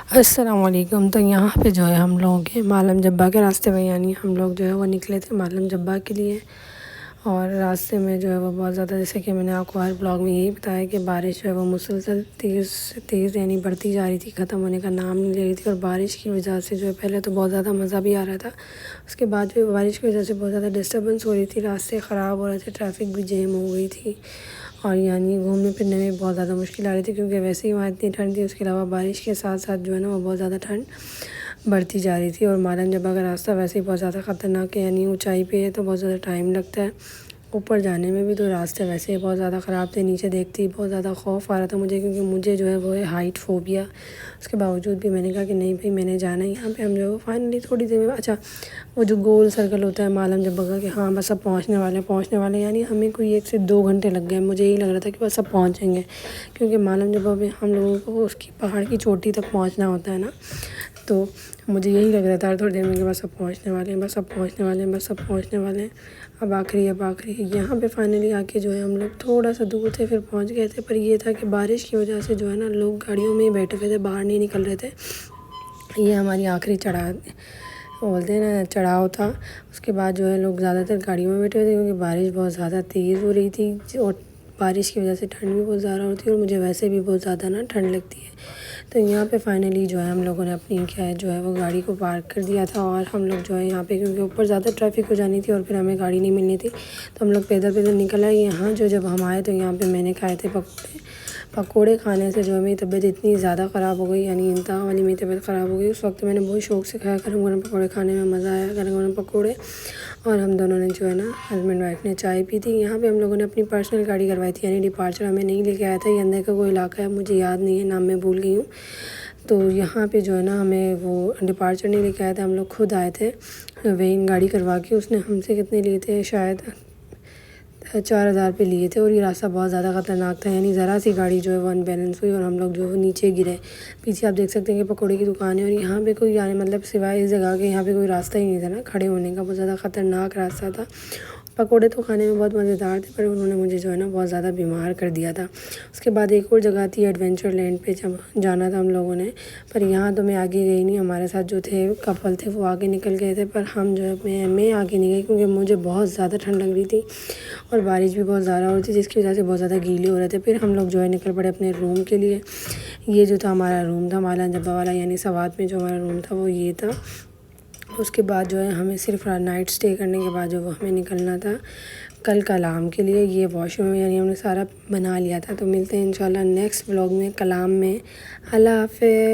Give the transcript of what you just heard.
السلام علیکم۔ تو یہاں پہ جو ہے ہم لوگوں کے معلم جبہ کے راستے میں، یعنی ہم لوگ جو ہے وہ نکلے تھے معلم جبہ کے لیے، اور راستے میں جو ہے وہ بہت زیادہ، جیسے کہ میں نے آپ کو ہر بلاگ میں یہی بتایا کہ بارش جو ہے وہ مسلسل تیز یعنی بڑھتی جا رہی تھی، ختم ہونے کا نام نہیں لے رہی تھی۔ اور بارش کی وجہ سے جو ہے پہلے تو بہت زیادہ مزہ بھی آ رہا تھا، اس کے بعد جو بارش کی وجہ سے بہت زیادہ ڈسٹربنس ہو رہی تھی، راستے خراب ہو رہے تھے، ٹریفک بھی جیم ہو گئی تھی، اور یعنی گھومنے پھرنے میں بہت زیادہ مشکل آ رہی تھی، کیونکہ ویسے ہی وہاں اتنی ٹھنڈ تھی، اس کے علاوہ بارش کے ساتھ ساتھ جو ہے نا وہ بہت زیادہ ٹھنڈ بڑھتی جا رہی تھی۔ اور معلم جبہ کا راستہ ویسے ہی بہت زیادہ خطرناک ہے، یعنی اونچائی پہ ہے تو بہت زیادہ ٹائم لگتا ہے، اوپر جانے میں بھی تو راستے ویسے ہی بہت زیادہ خراب تھے، نیچے دیکھتی ہی بہت زیادہ خوف آ رہا تھا مجھے، کیونکہ مجھے جو ہے وہ ہے ہائٹ فوبیا۔ اس کے باوجود بھی میں نے کہا کہ نہیں بھائی، میں نے جانا ہے۔ یہاں پہ ہم جو ہے فائنلی تھوڑی دیر میں، اچھا وہ جو گول سرکل ہوتا ہے معلم جبہ کا، کہ ہاں بس اب پہنچنے والے، یعنی ہمیں کوئی 1 سے 2 گھنٹے لگ گئے، مجھے یہی لگ رہا تھا کہ بس اب پہنچیں گے، کیونکہ معلم جبہ میں ہم لوگوں کو اس کی پہاڑ کی چوٹی تک پہنچنا ہوتا ہے نا، تو مجھے یہی لگ رہا تھا تھوڑی دیر میں کہ بس اب پہنچنے والے ہیں، بس اب پہنچنے والے ہیں، بس اب پہنچنے والے ہیں، اب آخری یہاں پہ فائنلی آ کے جو ہے ہم لوگ تھوڑا سا دور تھے، پھر پہنچ گئے تھے۔ پر یہ تھا کہ بارش کی وجہ سے جو ہے نا لوگ گاڑیوں میں ہی بیٹھے ہوئے تھے، باہر نہیں نکل رہے تھے۔ یہ ہماری آخری بولتے ہیں نا چڑھاؤ تھا، اس کے بعد جو ہے لوگ زیادہ تر گاڑیوں میں بیٹھے ہوئے تھے، کیونکہ بارش بہت زیادہ تیز ہو رہی تھی، اور بارش کی وجہ سے ٹھنڈ بھی بہت زیادہ ہوتی ہے، اور مجھے ویسے بھی بہت زیادہ نا ٹھنڈ لگتی ہے۔ تو یہاں پہ فائنلی جو ہے ہم لوگوں نے اپنی جو ہے وہ گاڑی کو پارک کر دیا تھا، اور ہم لوگ جو ہے یہاں پہ، کیونکہ اوپر زیادہ ٹریفک ہو جانی تھی اور پھر ہمیں گاڑی نہیں ملنی تھی، تو ہم لوگ پیدل نکل آئے یہاں۔ جب ہم آئے تو یہاں پہ میں نے کھائے تھے پکوڑے کھانے سے جو ہے میری طبیعت اتنی زیادہ خراب ہو گئی، یعنی انتہا والی میری طبیعت خراب ہو گئی۔ اس وقت میں نے بہت شوق سے کھایا، گرم گرم پکوڑے کھانے میں مزہ آیا، گرم گرم پکوڑے، اور ہم دونوں نے جو ہے نا ہسبینڈ وائف نے چائے پی تھی۔ یہاں پہ ہم لوگوں نے اپنی پرسنل گاڑی کروائی تھی، یعنی ڈپارچر ہمیں نہیں لے کے آیا تھا، یہ اندر کا کوئی علاقہ ہے، مجھے یاد نہیں ہے، نام میں بھول گئی ہوں۔ تو یہاں پہ جو ہے نا ہمیں وہ ڈپارچر نہیں لے کے آیا تھا، ہم لوگ خود آئے تھے وین گاڑی کروا کے۔ اس نے ہم سے کتنے لیے تھے، شاید 4000 روپے لیے تھے، اور یہ راستہ بہت زیادہ خطرناک تھا، یعنی ذرا سی گاڑی جو ہے وہ انبیلنس ہوئی اور ہم لوگ جو ہے نیچے گرے۔ پیچھے آپ دیکھ سکتے ہیں کہ پکوڑے کی دکان ہے، اور یہاں پہ کوئی مطلب سوائے اس جگہ کے یہاں پہ کوئی راستہ ہی نہیں تھا نا کھڑے ہونے کا، بہت زیادہ خطرناک راستہ تھا۔ پکوڑے تو کھانے میں بہت مزیدار تھے، پر انہوں نے مجھے جو ہے نا بہت زیادہ بیمار کر دیا تھا۔ اس کے بعد ایک اور جگہ تھی ایڈونچر لینڈ پہ، جب جانا تھا ہم لوگوں نے، پر یہاں تو میں آگے گئی نہیں، ہمارے ساتھ جو تھے کپل تھے وہ آگے نکل گئے تھے، پر ہم جو ہے میں آگے نہیں گئی، کیونکہ مجھے بہت زیادہ ٹھنڈ لگ رہی تھی، اور بارش بھی بہت زیادہ ہو رہی تھی، جس کی وجہ سے بہت زیادہ گیلے ہو رہے تھے۔ پھر ہم لوگ جو ہے نکل پڑے اپنے روم کے لیے۔ یہ جو تھا ہمارا روم تھا معلم جبہ والا، یعنی سوات میں جو ہمارا روم تھا وہ یہ تھا۔ اس کے بعد جو ہے ہمیں صرف نائٹ اسٹے کرنے کے بعد جو وہ ہمیں نکلنا تھا کل کلام کے لیے۔ یہ واش روم یعنی ہم نے سارا بنا لیا تھا، تو ملتے ہیں انشاءاللہ نیکسٹ بلاگ میں کلام میں۔ اللہ حافظ۔